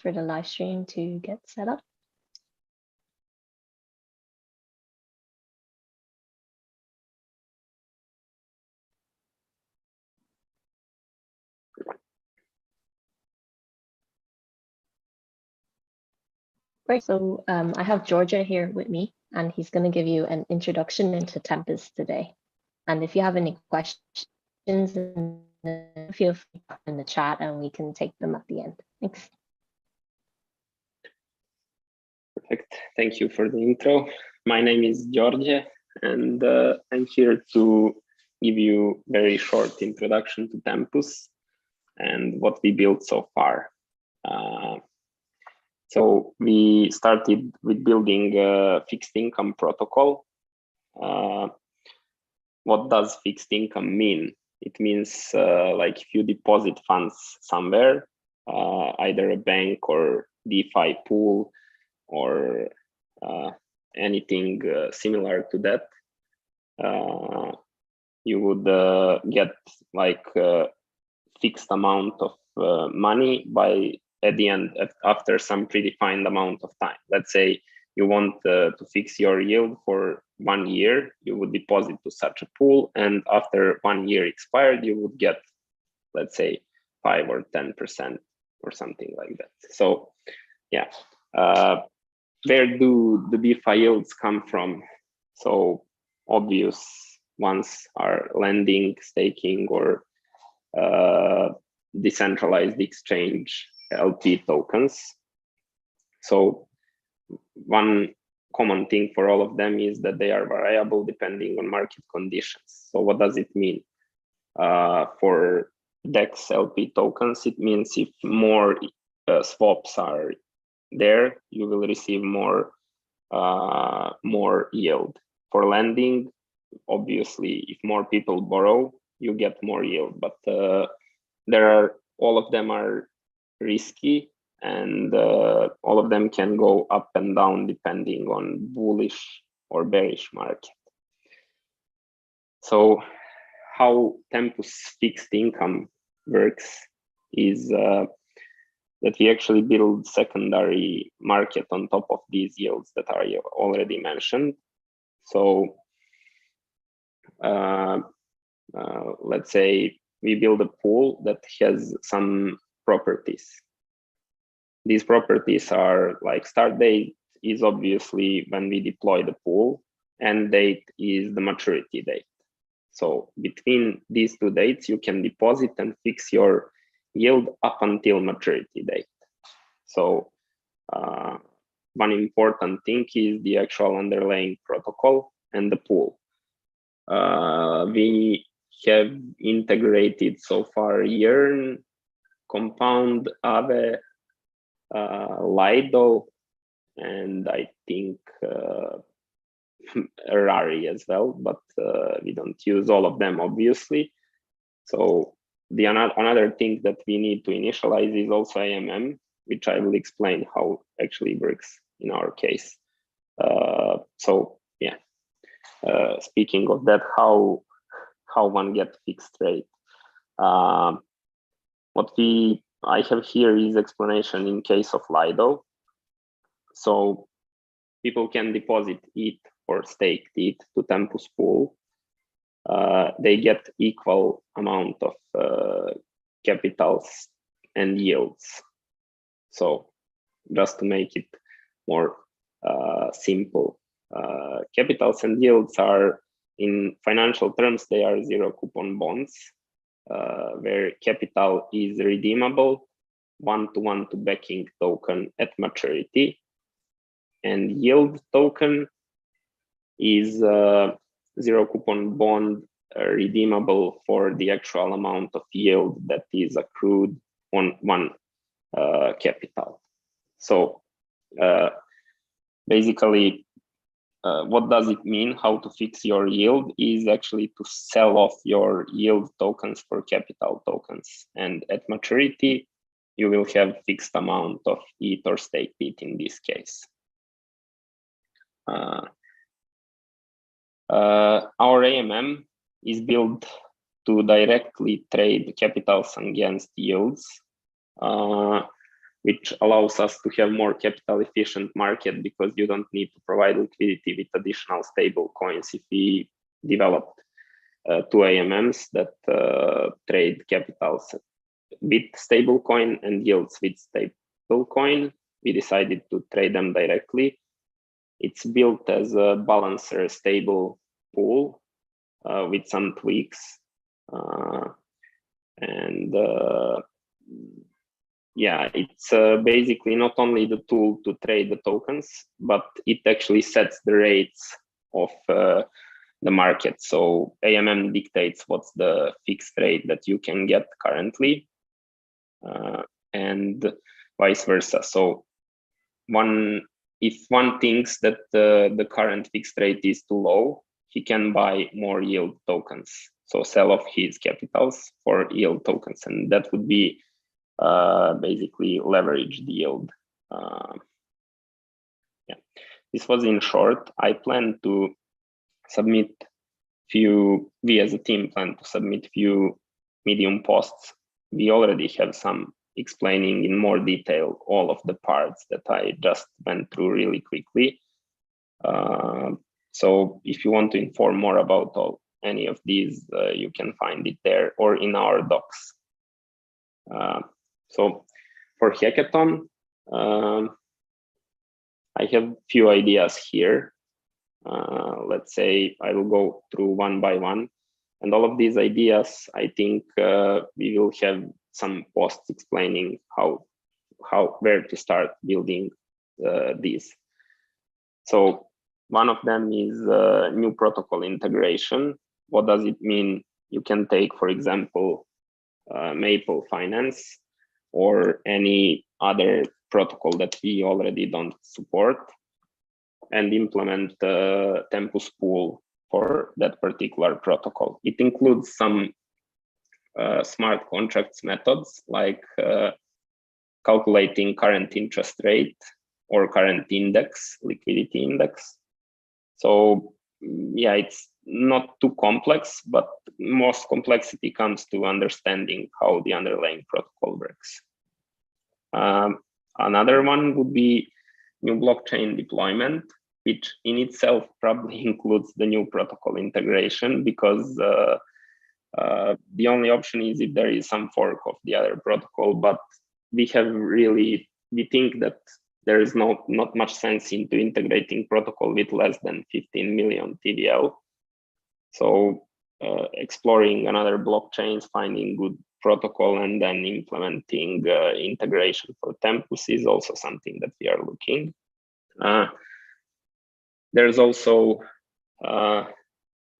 for the live stream to get set up. Great. So I have Đorđe here with me, and he's going to give you an introduction into Tempus today. And if you have any questions, feel free to put in the chat and we can take them at the end. Thanks. Perfect. Thank you for the intro. My name is Đorđe, and I'm here to give you a very short introduction to Tempus and what we built so far. So we started with building a fixed income protocol. What does fixed income mean? It means like if you deposit funds somewhere, either a bank or DeFi pool or anything similar to that, you would get like a fixed amount of money by at the end after some predefined amount of time. Let's say you want to fix your yield for 1 year, you would deposit to such a pool, and after 1 year expired, you would get, let's say, 5 or 10% or something like that. So yeah, where do the DeFi yields come from? So obvious ones are lending, staking, or decentralized exchange LP tokens. So one common thing for all of them is that they are variable depending on market conditions. So what does it mean? For DEX LP tokens, it means if more swaps are there, you will receive more yield. For lending, obviously, if more people borrow, you get more yield. But all of them are risky, and all of them can go up and down depending on bullish or bearish market. So how Tempus fixed income works is that we actually build secondary market on top of these yields that are already mentioned. So let's say we build a pool that has some properties. These properties are like start date is obviously when we deploy the pool, end date is the maturity date. So between these two dates, you can deposit and fix your yield up until maturity date. So one important thing is the actual underlying protocol and the pool. We have integrated so far Yearn, Compound, Aave, Lido, and I think Rari as well, but we don't use all of them, obviously. So the another thing that we need to initialize is also AMM, which I will explain how actually works in our case. So yeah, speaking of that, how one gets fixed rate. What I have here is explanation in case of Lido. So people can deposit ETH or stake ETH to Tempus pool. They get equal amount of capitals and yields. So just to make it more simple, capitals and yields are, in financial terms, they are zero coupon bonds, where capital is redeemable one-to-one to backing token at maturity, and yield token is zero coupon bond redeemable for the actual amount of yield that is accrued on one capital. So basically, what does it mean? How to fix your yield is actually to sell off your yield tokens for capital tokens, and at maturity you will have fixed amount of ETH or stake ETH in this case. Our AMM is built to directly trade capitals against yields. which allows us to have more capital efficient market because you don't need to provide liquidity with additional stable coins. If we developed two AMMs that trade capitals with stablecoin and yields with stablecoin, we decided to trade them directly. It's built as a balancer stable pool with some tweaks. Yeah, it's basically not only the tool to trade the tokens, but it actually sets the rates of the market. So AMM dictates what's the fixed rate that you can get currently, and vice versa. So if one thinks that the current fixed rate is too low, he can buy more yield tokens. So sell off his capitals for yield tokens, and that would be basically leveraged yield. Yeah, this was in short. I plan to submit we as a team plan to submit few Medium posts. We already have some explaining in more detail all of the parts that I just went through really quickly. So if you want to inform more about any of these, you can find it there or in our docs. So for Hackathon, I have few ideas here. Let's say I will go through one by one. And all of these ideas, I think we will have some posts explaining where to start building these. So one of them is new protocol integration. What does it mean? You can take, for example, Maple Finance or any other protocol that we already don't support and implement the Tempus pool for that particular protocol. It includes some smart contracts methods like calculating current interest rate or current index, liquidity index. So yeah, it's not too complex, but most complexity comes to understanding how the underlying protocol works. Another one would be new blockchain deployment, which in itself probably includes the new protocol integration, because the only option is if there is some fork of the other protocol. But we think that there is not much sense into integrating protocol with less than 15 million TVL. So exploring another blockchains, finding good protocol, and then implementing integration for Tempus is also something that we are looking. There's also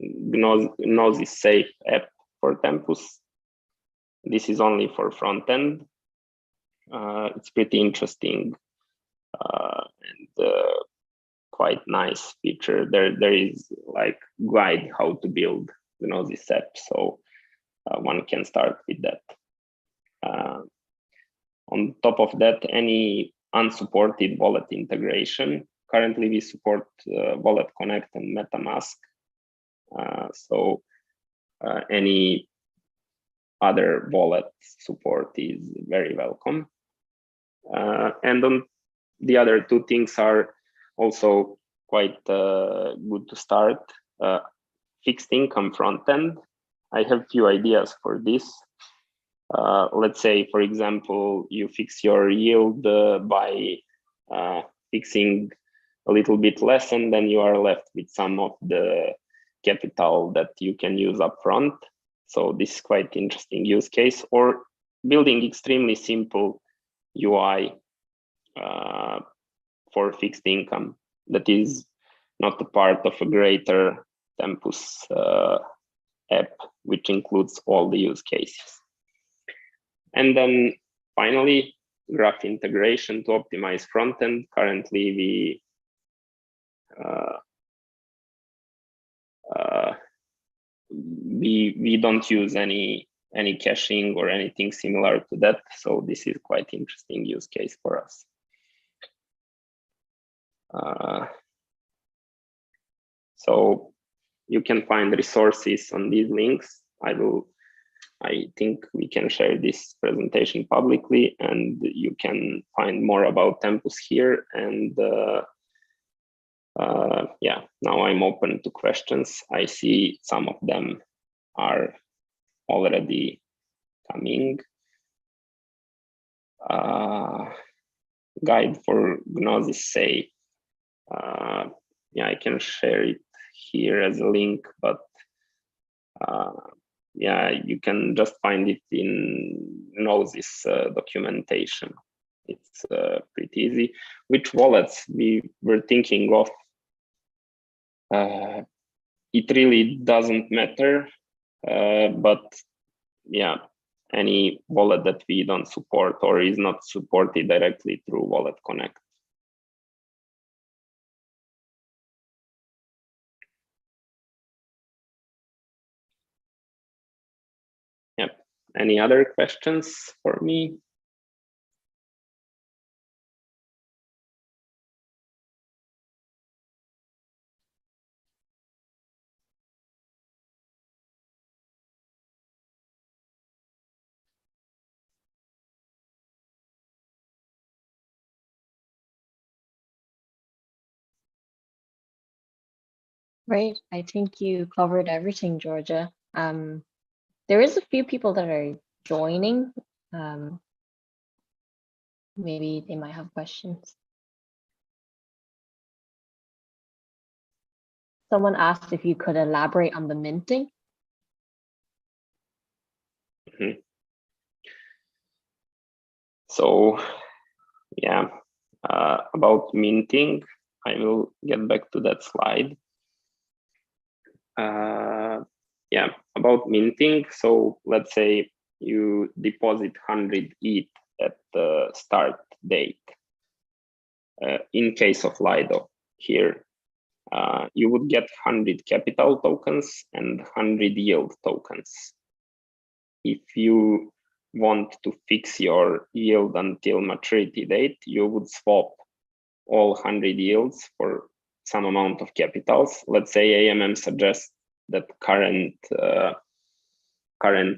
Gnosis Safe app for Tempus. This is only for front end. It's pretty interesting and quite nice feature. There is like guide how to build Gnosis app, so one can start with that. On top of that, any unsupported wallet integration. Currently, we support Wallet Connect and MetaMask. So any other wallet support is very welcome. And on the other two things are also quite good to start. Fixed income front end. I have few ideas for this. Let's say, for example, you fix your yield by fixing a little bit less, and then you are left with some of the capital that you can use up front. So this is quite interesting use case. Or building extremely simple UI for fixed income that is not a part of a greater Tempus app, which includes all the use cases. And then finally, graph integration to optimize front end. Currently, we don't use any caching or anything similar to that. So this is quite interesting use case for us. So you can find resources on these links. I will I think we can share this presentation publicly, and you can find more about Tempus here. And yeah, now I'm open to questions. I see some of them are already coming. Guide for Gnosis say, yeah, I can share it here as a link, but yeah, you can just find it in Gnosis documentation. It's pretty easy. Which wallets we were thinking of? It really doesn't matter, but yeah, any wallet that we don't support or is not supported directly through Wallet Connect. Yep. Any other questions for me? Right. I think you covered everything, Georgia. There is a few people that are joining. Maybe they might have questions. Someone asked if you could elaborate on the minting. Mm-hmm. So yeah, about minting, I will get back to that slide. Yeah, about minting. So let's say you deposit 100 ETH at the start date. In case of Lido here, you would get 100 capital tokens and 100 yield tokens. If you want to fix your yield until maturity date, you would swap all 100 yields for some amount of capitals. Let's say AMM suggests that current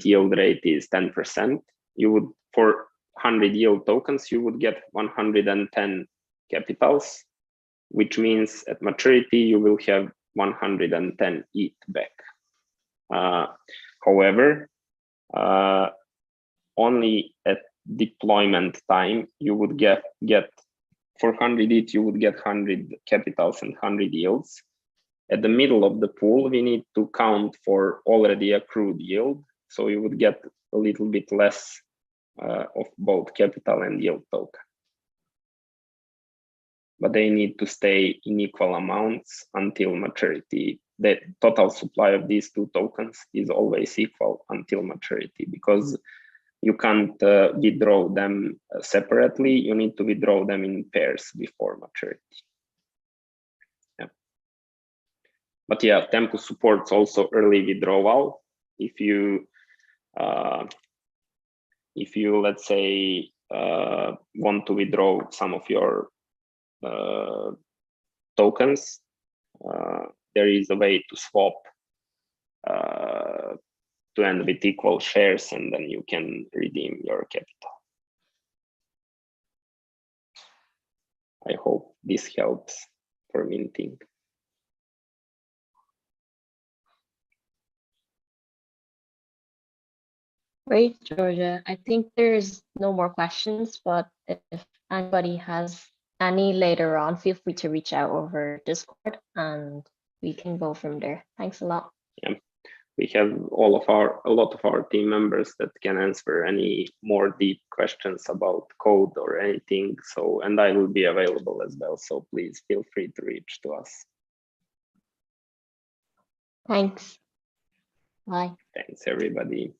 yield rate is 10%. You would, for 100 yield tokens, you would get 110 capitals, which means at maturity you will have 110 ETH back. However, only at deployment time you would get for 100 ETH you would get 100 capitals and 100 yields. At the middle of the pool we need to count for already accrued yield, so you would get a little bit less of both capital and yield token. But they need to stay in equal amounts until maturity. The total supply of these two tokens is always equal until maturity, because you can't withdraw them separately. You need to withdraw them in pairs before maturity. Yeah. But yeah, Tempus supports also early withdrawal. If you let's say want to withdraw some of your tokens, there is a way to swap to end with equal shares, and then you can redeem your capital. I hope this helps for minting. Great, Georgia. I think there's no more questions, but if anybody has any later on, feel free to reach out over Discord and we can go from there. Thanks a lot. Yeah. We have a lot of our team members that can answer any more deep questions about code or anything. So, and I will be available as well. So please feel free to reach to us. Thanks. Bye. Thanks, everybody.